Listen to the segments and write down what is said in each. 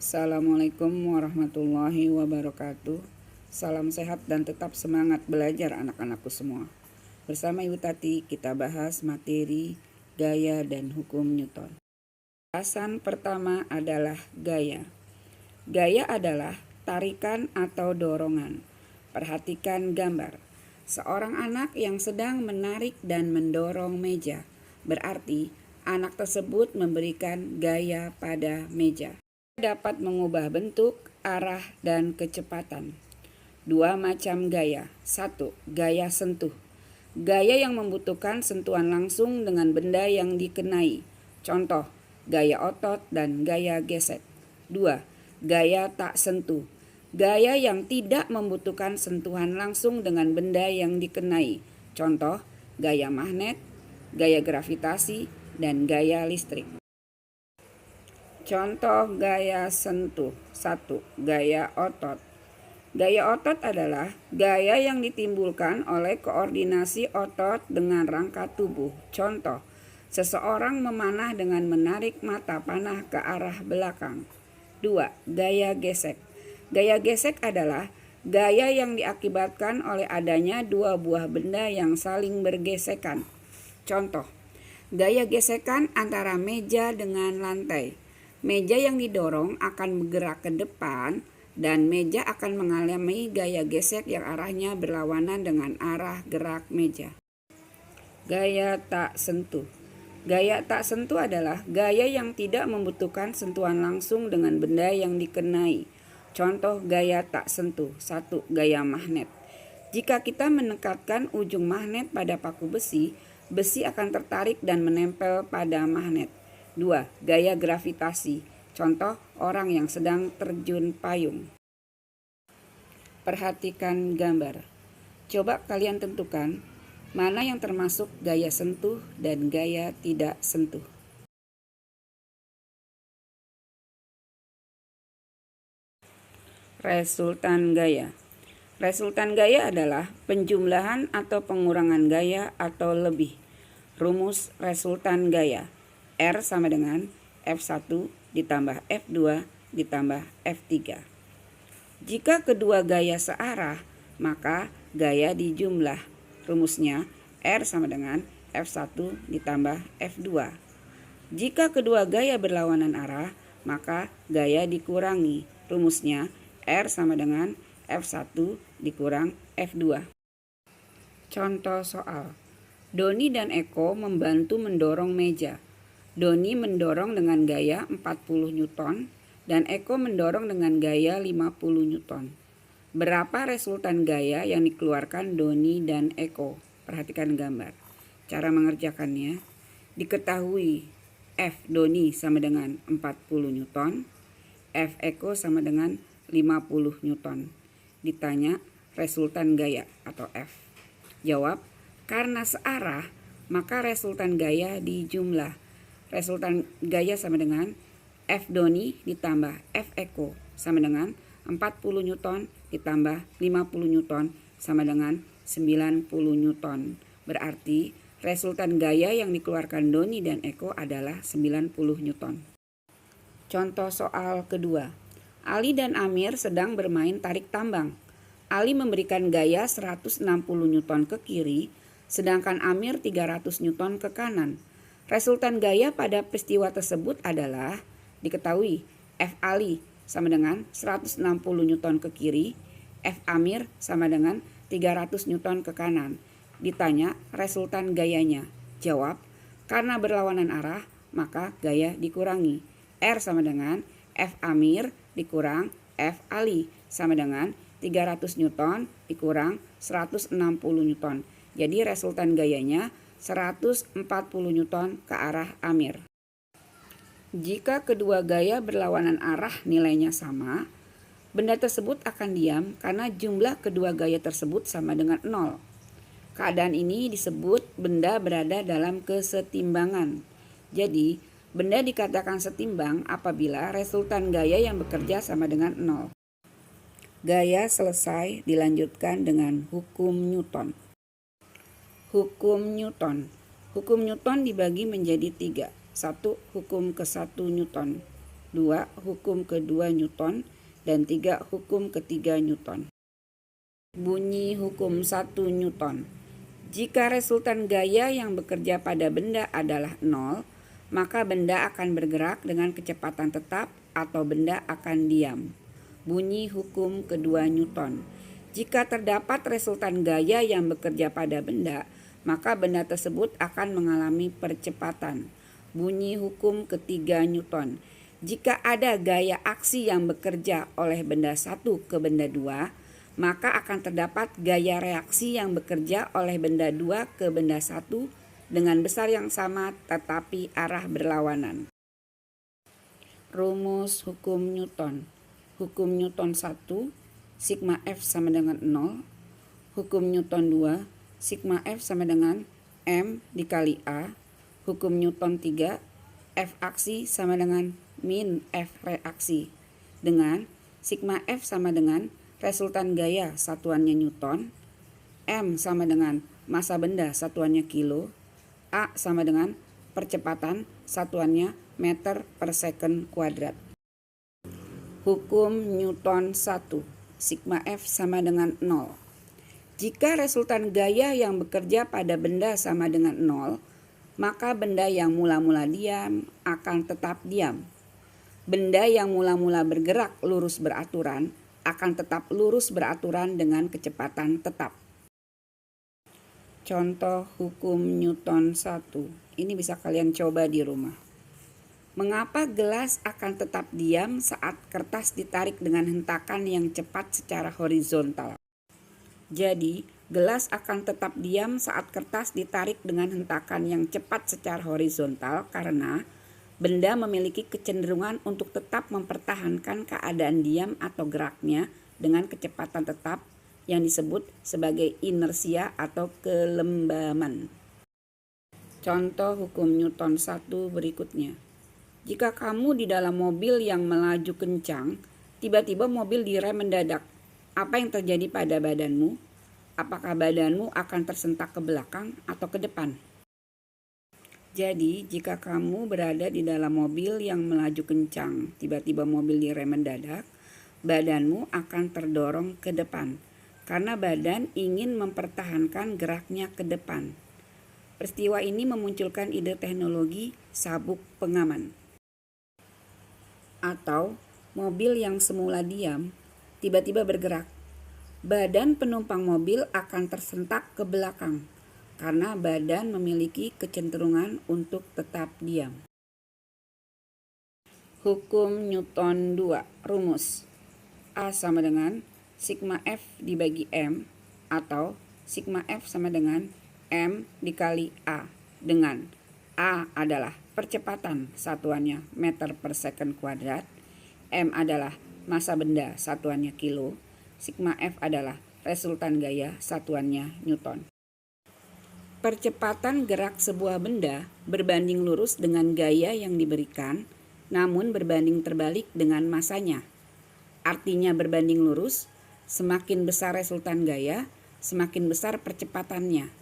Assalamualaikum warahmatullahi wabarakatuh. Salam sehat dan tetap semangat belajar anak-anakku semua. Bersama Ibu Tati kita bahas materi gaya dan hukum Newton. Bahasan pertama adalah gaya. Gaya adalah tarikan atau dorongan. Perhatikan gambar. Seorang anak yang sedang menarik dan mendorong meja. Berarti anak tersebut memberikan gaya pada meja. Dapat mengubah bentuk, arah, dan kecepatan. Dua macam gaya. 1. Gaya sentuh. Gaya yang membutuhkan sentuhan langsung dengan benda yang dikenai. Contoh, gaya otot dan gaya gesek. 2. Gaya tak sentuh. Gaya yang tidak membutuhkan sentuhan langsung dengan benda yang dikenai. Contoh, gaya magnet, gaya gravitasi, dan gaya listrik. Contoh gaya sentuh. 1. Gaya otot. Gaya otot adalah gaya yang ditimbulkan oleh koordinasi otot dengan rangka tubuh. Contoh, seseorang memanah dengan menarik mata panah ke arah belakang. 2. Gaya gesek. Gaya gesek adalah gaya yang diakibatkan oleh adanya dua buah benda yang saling bergesekan. Contoh, gaya gesekan antara meja dengan lantai. Meja yang didorong akan bergerak ke depan dan meja akan mengalami gaya gesek yang arahnya berlawanan dengan arah gerak meja. Gaya tak sentuh. Gaya tak sentuh adalah gaya yang tidak membutuhkan sentuhan langsung dengan benda yang dikenai. Contoh gaya tak sentuh. 1. Gaya magnet. Jika kita menekatkan ujung magnet pada paku besi, besi akan tertarik dan menempel pada magnet. 2. Gaya gravitasi. Contoh, orang yang sedang terjun payung. Perhatikan gambar. Coba kalian tentukan mana yang termasuk gaya sentuh dan gaya tidak sentuh. Resultan gaya. Resultan gaya adalah penjumlahan atau pengurangan gaya atau lebih. Rumus resultan gaya. R sama dengan F1 ditambah F2 ditambah F3. Jika kedua gaya searah, maka gaya dijumlah. Rumusnya R sama dengan F1 ditambah F2. Jika kedua gaya berlawanan arah, maka gaya dikurangi. Rumusnya R sama dengan F1 dikurang F2. Contoh soal. Doni dan Eko membantu mendorong meja. Doni mendorong dengan gaya 40 Newton dan Eko mendorong dengan gaya 50 Newton. Berapa resultan gaya yang dikeluarkan Doni dan Eko? Perhatikan gambar. Cara mengerjakannya, diketahui F Doni sama dengan 40 Newton, F Eko sama dengan 50 Newton. Ditanya resultan gaya atau F. Jawab, karena searah, maka resultan gaya dijumlah. Resultan gaya sama dengan F Doni ditambah F Eko sama dengan 40 Newton ditambah 50 Newton sama dengan 90 Newton. Berarti resultan gaya yang dikeluarkan Doni dan Eko adalah 90 Newton. Contoh soal kedua. Ali dan Amir sedang bermain tarik tambang. Ali memberikan gaya 160 Newton ke kiri, sedangkan Amir 300 Newton ke kanan. Resultan gaya pada peristiwa tersebut adalah diketahui F Ali sama dengan 160 Newton ke kiri, F Amir sama dengan 300 Newton ke kanan. Ditanya resultan gayanya. Jawab, karena berlawanan arah, maka gaya dikurangi. R sama dengan F Amir dikurang F Ali sama dengan 300 Newton dikurang 160 Newton. Jadi resultan gayanya 140 Newton ke arah Amir. Jika kedua gaya berlawanan arah nilainya sama, benda tersebut akan diam karena jumlah kedua gaya tersebut sama dengan 0. Keadaan ini disebut benda berada dalam kesetimbangan. Jadi, benda dikatakan setimbang apabila resultan gaya yang bekerja sama dengan 0. Gaya selesai, dilanjutkan dengan hukum Newton. Hukum Newton. Hukum Newton dibagi menjadi 3. 1. Hukum ke-1 Newton. 2. Hukum kedua Newton, dan 3. Hukum ketiga Newton. Bunyi hukum 1 Newton. Jika resultan gaya yang bekerja pada benda adalah 0, maka benda akan bergerak dengan kecepatan tetap atau benda akan diam. Bunyi hukum kedua Newton. Jika terdapat resultan gaya yang bekerja pada benda, maka benda tersebut akan mengalami percepatan. Bunyi hukum ketiga Newton. Jika ada gaya aksi yang bekerja oleh benda 1 ke benda 2, maka akan terdapat gaya reaksi yang bekerja oleh benda 2 ke benda 1 dengan besar yang sama tetapi arah berlawanan. Rumus hukum Newton. Hukum Newton 1, sigma F sama dengan 0. Hukum Newton 2, sigma F sama dengan M dikali A. Hukum Newton 3, F aksi sama dengan min F reaksi. Dengan sigma F sama dengan resultan gaya satuannya Newton, M sama dengan massa benda satuannya kilo, A sama dengan percepatan satuannya meter per second kuadrat. Hukum Newton 1, sigma F sama dengan 0. Jika resultan gaya yang bekerja pada benda sama dengan 0, maka benda yang mula-mula diam akan tetap diam. Benda yang mula-mula bergerak lurus beraturan akan tetap lurus beraturan dengan kecepatan tetap. Contoh hukum Newton 1. Ini bisa kalian coba di rumah. Mengapa gelas akan tetap diam saat kertas ditarik dengan hentakan yang cepat secara horizontal? Jadi, gelas akan tetap diam saat kertas ditarik dengan hentakan yang cepat secara horizontal karena benda memiliki kecenderungan untuk tetap mempertahankan keadaan diam atau geraknya dengan kecepatan tetap yang disebut sebagai inersia atau kelembaman. Contoh hukum Newton 1 berikutnya. Jika kamu di dalam mobil yang melaju kencang, tiba-tiba mobil direm mendadak, apa yang terjadi pada badanmu? Apakah badanmu akan tersentak ke belakang atau ke depan? Jadi, jika kamu berada di dalam mobil yang melaju kencang, tiba-tiba mobil direm mendadak, badanmu akan terdorong ke depan, karena badan ingin mempertahankan geraknya ke depan. Peristiwa ini memunculkan ide teknologi sabuk pengaman. Atau, mobil yang semula diam, tiba-tiba bergerak. Badan penumpang mobil akan tersentak ke belakang, karena badan memiliki kecenderungan untuk tetap diam. Hukum Newton 2, rumus. A sama dengan sigma F dibagi M, atau sigma F sama dengan M dikali A, dengan A adalah percepatan satuannya meter per second kuadrat, M adalah massa benda satuannya kilo, sigma F adalah resultan gaya satuannya Newton. Percepatan gerak sebuah benda berbanding lurus dengan gaya yang diberikan, namun berbanding terbalik dengan masanya. Artinya berbanding lurus, semakin besar resultan gaya, semakin besar percepatannya.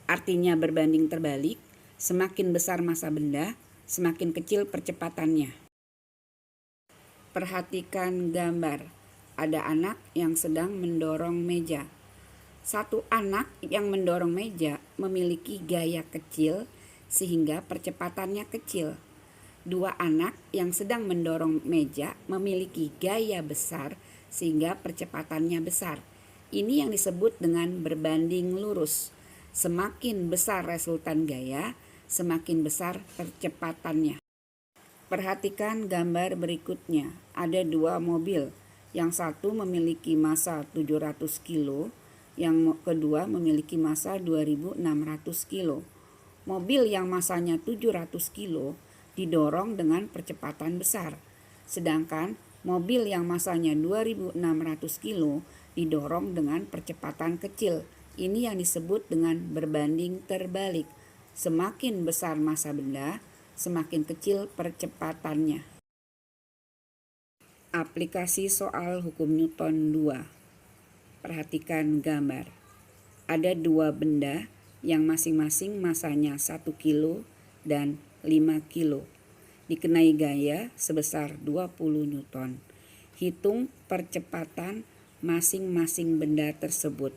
Artinya berbanding terbalik, semakin besar massa benda, semakin kecil percepatannya. Perhatikan gambar. Ada anak yang sedang mendorong meja. Satu anak yang mendorong meja memiliki gaya kecil sehingga percepatannya kecil. Dua anak yang sedang mendorong meja memiliki gaya besar sehingga percepatannya besar. Ini yang disebut dengan berbanding lurus. Semakin besar resultan gaya, semakin besar percepatannya. Perhatikan gambar berikutnya. Ada dua mobil. Yang satu memiliki massa 700 kilo. Yang kedua memiliki massa 2.600 kilo. Mobil yang massanya 700 kilo didorong dengan percepatan besar. Sedangkan mobil yang massanya 2.600 kilo didorong dengan percepatan kecil. Ini yang disebut dengan berbanding terbalik. Semakin besar massa benda, semakin kecil percepatannya. Aplikasi soal hukum Newton 2. Perhatikan gambar. Ada dua benda yang masing-masing masanya 1 kilo dan 5 kilo. dikenai gaya sebesar 20 Newton. Hitung percepatan masing-masing benda tersebut.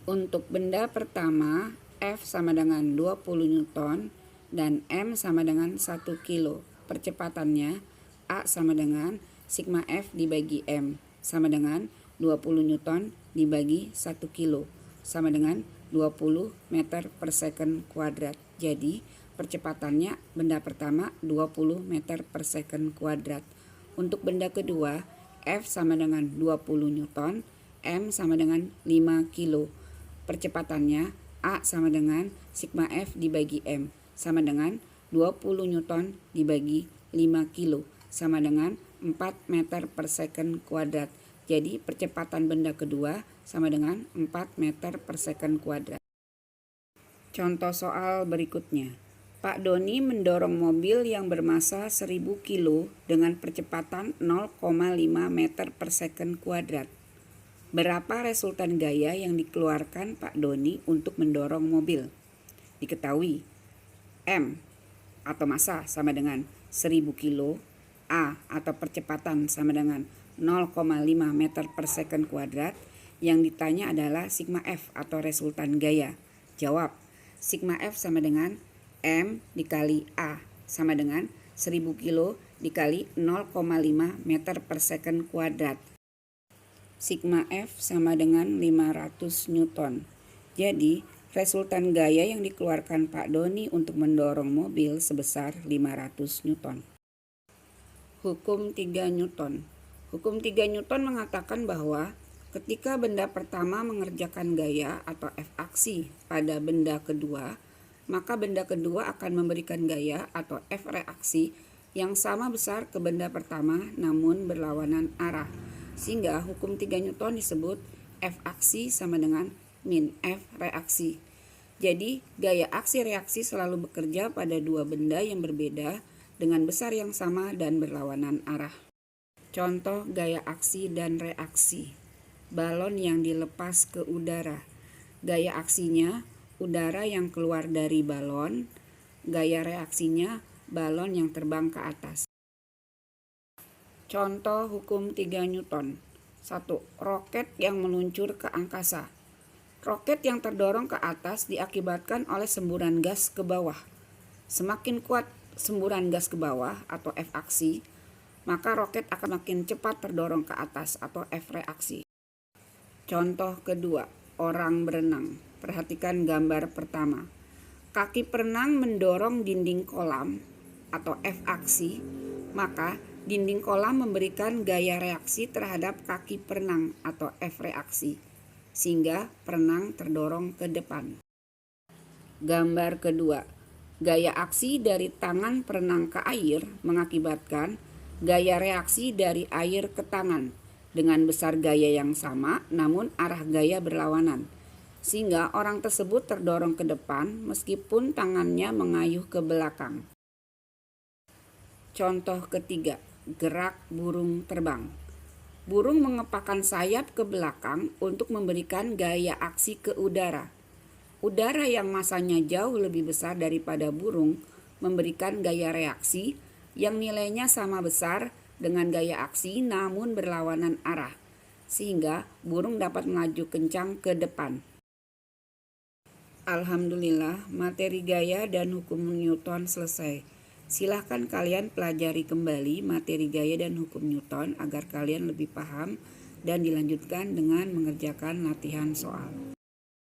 Untuk benda pertama, F sama dengan 20 Newton dan M sama dengan 1 kilo. Percepatannya A sama dengan sigma F dibagi M sama dengan 20 Newton dibagi 1 kilo sama dengan 20 meter per second kuadrat. Jadi percepatannya benda pertama 20 meter per second kuadrat. Untuk benda kedua, F sama dengan 20 Newton, M sama dengan 5 kilo. Percepatannya A sama dengan sigma F dibagi M sama dengan 20 Newton dibagi 5 kilo sama dengan 4 meter per second kuadrat. Jadi percepatan benda kedua sama dengan 4 meter per second kuadrat. Contoh soal berikutnya. Pak Doni mendorong mobil yang bermasa 1000 kilo dengan percepatan 0,5 meter per second kuadrat. Berapa resultan gaya yang dikeluarkan Pak Doni untuk mendorong mobil? Diketahui M atau massa sama dengan 1000 kilo, A atau percepatan sama dengan 0,5 meter per second kuadrat. Yang ditanya adalah sigma F atau resultan gaya. Jawab, sigma F sama dengan M dikali A sama dengan 1000 kilo dikali 0,5 meter per second kuadrat. Sigma F sama dengan 500 Newton. Jadi, resultan gaya yang dikeluarkan Pak Doni untuk mendorong mobil sebesar 500 Newton. Hukum 3 Newton. Hukum 3 Newton mengatakan bahwa ketika benda pertama mengerjakan gaya atau F aksi pada benda kedua, maka benda kedua akan memberikan gaya atau F reaksi yang sama besar ke benda pertama namun berlawanan arah. Sehingga hukum 3 Newton disebut F aksi sama dengan min F reaksi. Jadi gaya aksi reaksi selalu bekerja pada dua benda yang berbeda dengan besar yang sama dan berlawanan arah. Contoh gaya aksi dan reaksi. Balon yang dilepas ke udara. Gaya aksinya udara yang keluar dari balon. Gaya reaksinya balon yang terbang ke atas. Contoh hukum 3 Newton. 1. Roket yang meluncur ke angkasa. Roket yang terdorong ke atas diakibatkan oleh semburan gas ke bawah. Semakin kuat semburan gas ke bawah atau F aksi, maka roket akan makin cepat terdorong ke atas atau F reaksi. Contoh kedua, orang berenang. Perhatikan gambar pertama. Kaki perenang mendorong dinding kolam atau F aksi, maka dinding kolam memberikan gaya reaksi terhadap kaki perenang atau F reaksi, sehingga perenang terdorong ke depan. Gambar kedua, gaya aksi dari tangan perenang ke air mengakibatkan gaya reaksi dari air ke tangan dengan besar gaya yang sama namun arah gaya berlawanan, sehingga orang tersebut terdorong ke depan meskipun tangannya mengayuh ke belakang. Contoh ketiga, gerak burung terbang. Burung mengepakkan sayap ke belakang untuk memberikan gaya aksi ke udara. Udara yang masanya jauh lebih besar daripada burung memberikan gaya reaksi yang nilainya sama besar dengan gaya aksi namun berlawanan arah, sehingga burung dapat melaju kencang ke depan. Alhamdulillah, materi gaya dan hukum Newton selesai. Silahkan kalian pelajari kembali materi gaya dan hukum Newton agar kalian lebih paham dan dilanjutkan dengan mengerjakan latihan soal.